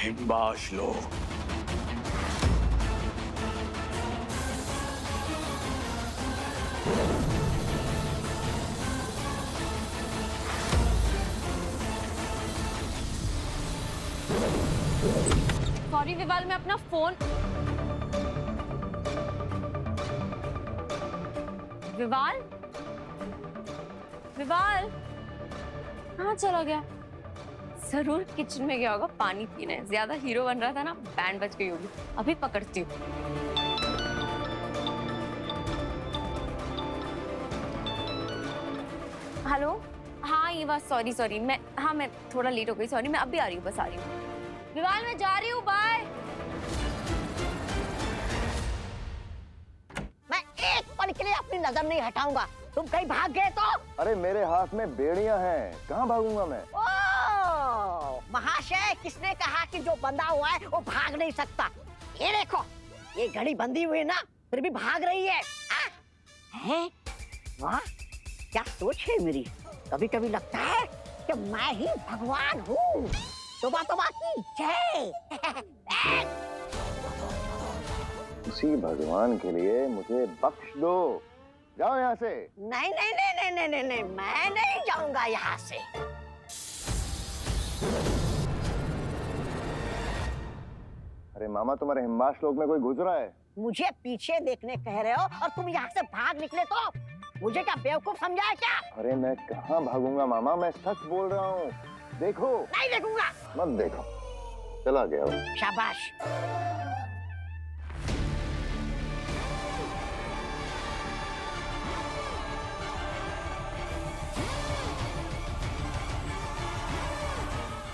हिम्बाश लोग। सॉरी विवाल, मैं अपना फोन। विवाल, विवाल कहाँ चला गया? जरूर किचन में गया होगा पानी पीने। ज्यादा हीरो बन रहा था ना, बैंड बज गई होगी। अभी पकड़ती हूँ। हेलो, हाँ ईवा, सॉरी सॉरी, मैं थोड़ा लेट हो गई। सॉरी, मैं अभी आ रही हूँ, बस आ रही हूँ। विवाल मैं जा रही हूँ, बाय। मैं एक पल के लिए अपनी नजर नहीं हटाऊंगा। तुम कहीं भाग गए तो? अरे मेरे हाथ में बेड़ियां हैं, कहाँ भागूंगा मैं? ओ महाशय, किसने कहा कि जो बंधा हुआ है वो भाग नहीं सकता? ये देखो, ये घड़ी बंधी हुई है ना, फिर भी भाग रही है। हैं? वाह, क्या सोच है मेरी। कभी कभी लगता है कि मैं ही भगवान हूँ। तोबा तोबा की जय। उसी भगवान के लिए मुझे बख्श दो। जाओ यहाँ से। नहीं नहीं नहीं नहीं नहीं नहीं नहीं, मैं नहीं जाऊंगा यहाँ से। अरे मामा, तुम्हारे हिम्बाश लोक में कोई घुस रहा है? मुझे पीछे देखने कह रहे हो और तुम यहाँ से भाग निकले तो? मुझे क्या बेवकूफ समझा है क्या? अरे मैं कहाँ भागूंगा मामा, मैं सच बोल रहा हूँ। देखो। नहीं देखूंगा। मत देखो, चला गया वो। शाबाश।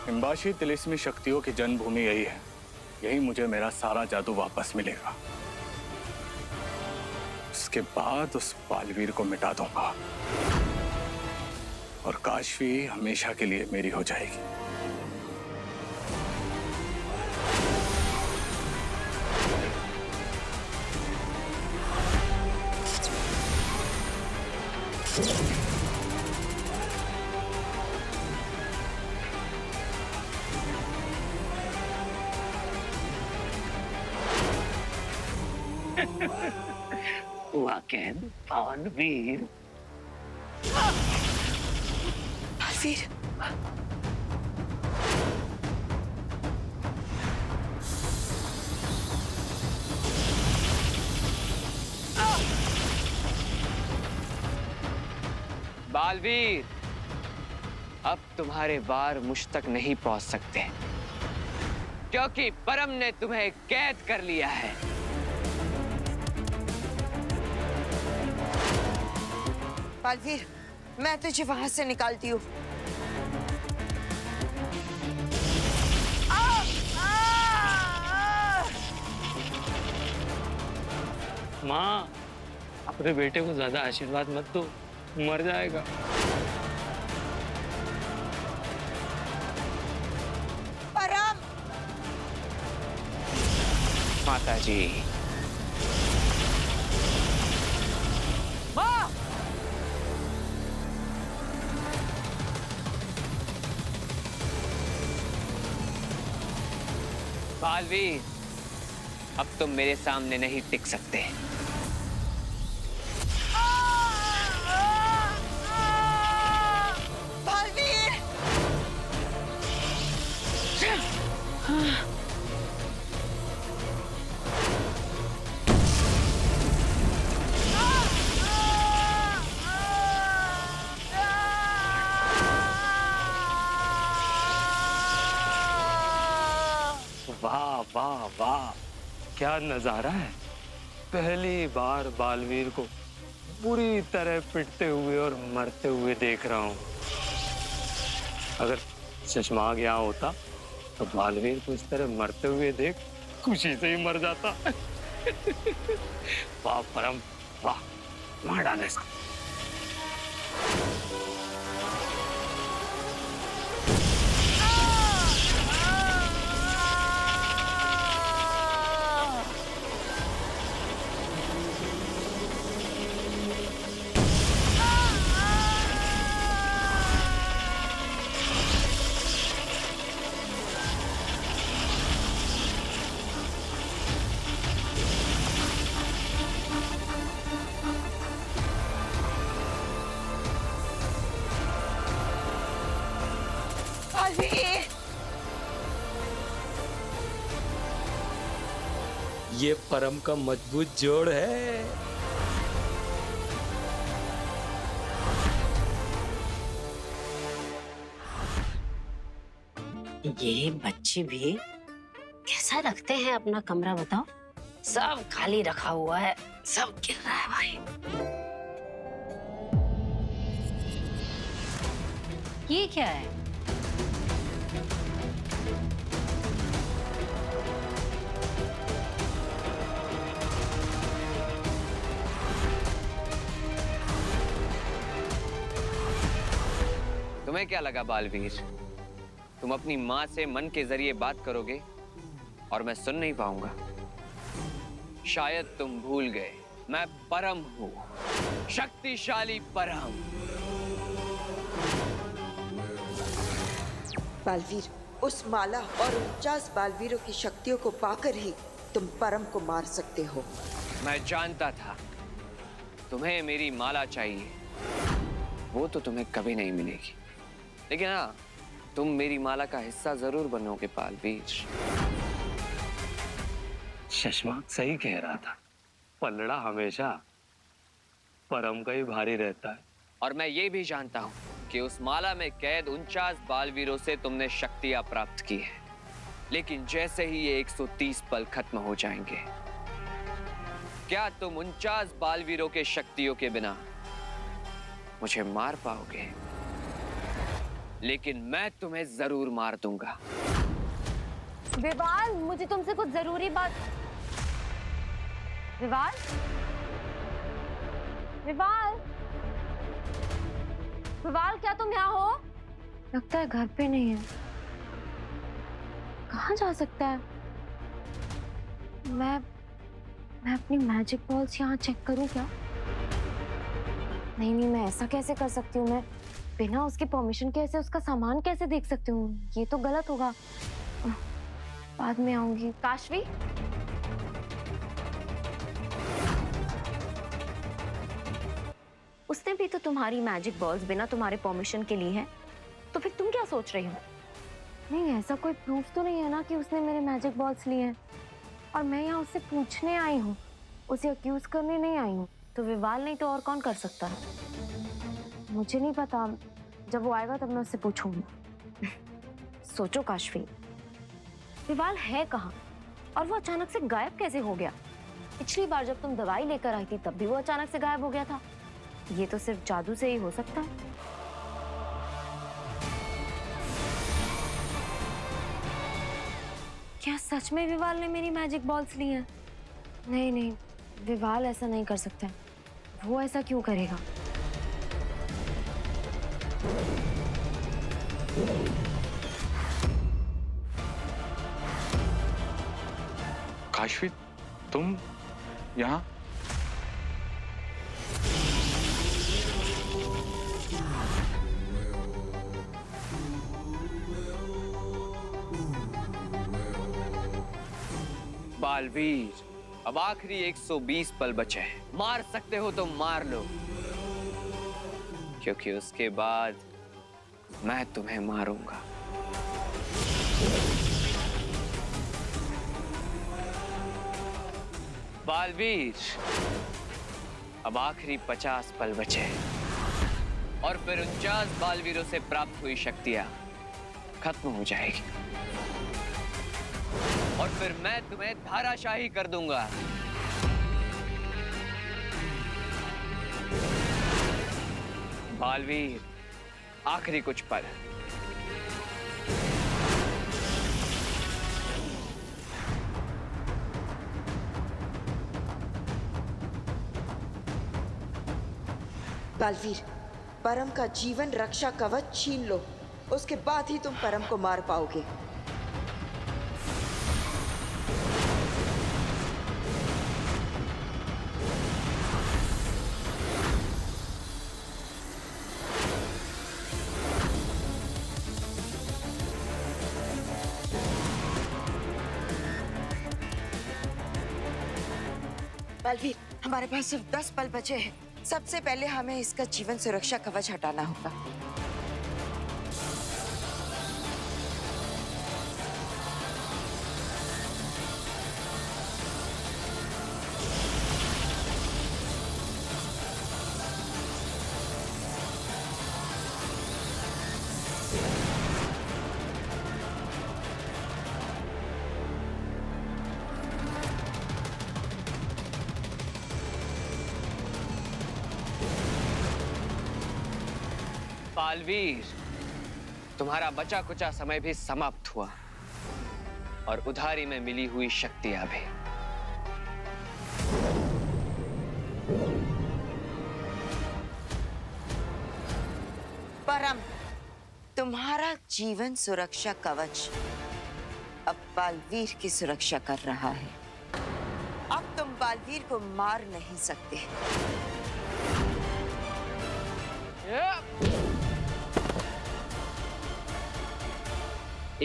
हिम्बाशी तिलिस्मी शक्तियों की जन्मभूमि यही है। यही मुझे मेरा सारा जादू वापस मिलेगा। उसके बाद उस बालवीर को मिटा दूंगा और काशवी हमेशा के लिए मेरी हो जाएगी। वाकई बालवीर। बालवीर, बालवीर, अब तुम्हारे वार मुझ तक नहीं पहुंच सकते, क्योंकि परम ने तुम्हें कैद कर लिया है। बालवीर, मैं तुझे वहां से निकालती हूँ। माँ, अपने बेटे को ज्यादा आशीर्वाद मत दो, मर जाएगा। परम। माता जी। माँ! बालवीर, अब तुम मेरे सामने नहीं टिक सकते। बालवीर! वाह वाह वाह, क्या नजारा है। पहली बार बालवीर को बुरी तरह पिटते हुए और मरते हुए देख रहा हूँ। अगर चश्माग यहाँ होता तो बालवीर को इस तरह मरते हुए देख खुशी से ही मर जाता। वाह परम, वाह, मार डाले इसको। ये परम का मजबूत जोड़ है। ये बच्चे भी कैसा रखते हैं अपना कमरा, बताओ। सब खाली रखा हुआ है, सब गिर रहा है भाई। ये क्या है? तुम्हें क्या लगा बालवीर, तुम अपनी माँ से मन के जरिए बात करोगे और मैं सुन नहीं पाऊंगा? शायद तुम भूल गए, मैं परम हूँ, शक्तिशाली परम। बालवीर, उस माला और 49 बालवीरों की शक्तियों को पाकर ही तुम परम को मार सकते हो। मैं जानता था तुम्हें मेरी माला चाहिए, वो तो तुम्हें कभी नहीं मिलेगी, लेकिन हाँ, तुम मेरी माला का हिस्सा जरूर बनोगे बालवीर। शशमाक सही कह रहा था, पलड़ा हमेशा परम का ही भारी रहता है। और मैं ये भी जानता हूँ कि उस माला में कैद 49 बालवीरों से तुमने शक्तियां प्राप्त की है, लेकिन जैसे ही ये 130 पल खत्म हो जाएंगे, क्या तुम 49 बालवीरों के शक्तियों के बिना मुझे मार पाओगे? लेकिन मैं तुम्हें जरूर मार दूंगा। विवाल, मुझे तुमसे कुछ जरूरी बात। विवाल, विवाल, विवाल, क्या तुम यहाँ हो? लगता है घर पे नहीं है। कहाँ जा सकता है? मैं अपनी मैजिक बॉल्स यहाँ चेक करूँ क्या? नहीं, मैं ऐसा कैसे कर सकती हूँ? मैं बिना उसकी परमिशन के ऐसे उसका सामान कैसे देख सकती हूँ? ये तो गलत होगा। बाद में आऊंगी। काशवी, उसने भी तो तुम्हारी मैजिक बॉल्स बिना तुम्हारे परमिशन के ली हैं, तो फिर तुम क्या सोच रही हो? नहीं, ऐसा कोई प्रूफ तो नहीं है ना कि उसने मेरे मैजिक बॉल्स लिए हैं। और मैं यहाँ उससे पूछने आई हूँ, उसे अक्यूज करने नहीं आई हूँ। तो विवाल नहीं तो और कौन कर सकता है? मुझे नहीं पता, जब वो आएगा तब मैं उससे पूछूंगी। सोचो काशवी, विवाल है कहाँ और वो अचानक से गायब कैसे हो गया? पिछली बार जब तुम दवाई लेकर आई थी तब भी वो अचानक से गायब हो गया था। ये तो सिर्फ जादू से ही हो सकता है। क्या सच में विवाल ने मेरी मैजिक बॉल्स ली हैं? नहीं, विवाल ऐसा नहीं कर सकता। वो ऐसा क्यों करेगा? काशवी, तुम यहाँ? बालवीर, अब आखिरी 120 पल बचे हैं। मार सकते हो तो मार लो, क्योंकि उसके बाद मैं तुम्हें मारूंगा। बालवीर, अब आखिरी 50 पल बचे और फिर 49 बालवीरों से प्राप्त हुई शक्तियां खत्म हो जाएगी और फिर मैं तुम्हें धाराशाही कर दूंगा। बालवीर, आखिरी कुछ पल। बालवीर, परम का जीवन रक्षा कवच छीन लो, उसके बाद ही तुम परम को मार पाओगे। बालवीर, हमारे पास सिर्फ 10 पल बचे हैं। सबसे पहले हमें इसका जीवन सुरक्षा कवच हटाना होगा। बालवीर, तुम्हारा बचा कुचा समय भी समाप्त हुआ और उधारी में मिली हुई शक्तियां भी। परम, तुम्हारा जीवन सुरक्षा कवच अब बालवीर की सुरक्षा कर रहा है। अब तुम बालवीर को मार नहीं सकते।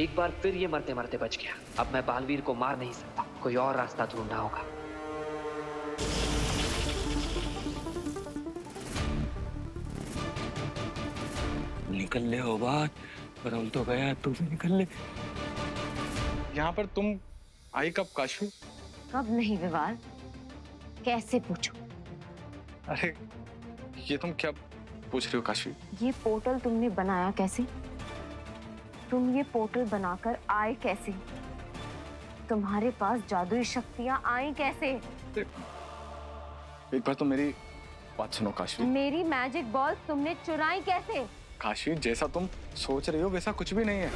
एक बार फिर ये मरते मरते बच गया। अब मैं बालवीर को मार नहीं सकता, कोई और रास्ता ढूंढना होगा। निकल ले हो बात, परम तो गया, तू भी निकल ले। यहाँ पर तुम आई कब काशी? कब नहीं विवाद, कैसे पूछो? अरे ये तुम क्या पूछ रही हो काशी? ये पोर्टल तुमने बनाया कैसे? तुम ये पोर्टल बनाकर आए कैसे? तुम्हारे पास जादुई शक्तियां आई कैसे? एक बार तो मेरी बात सुनो काशी। मेरी मैजिक बॉल तुमने चुराई कैसे? काशी, जैसा तुम सोच रही हो वैसा कुछ भी नहीं है।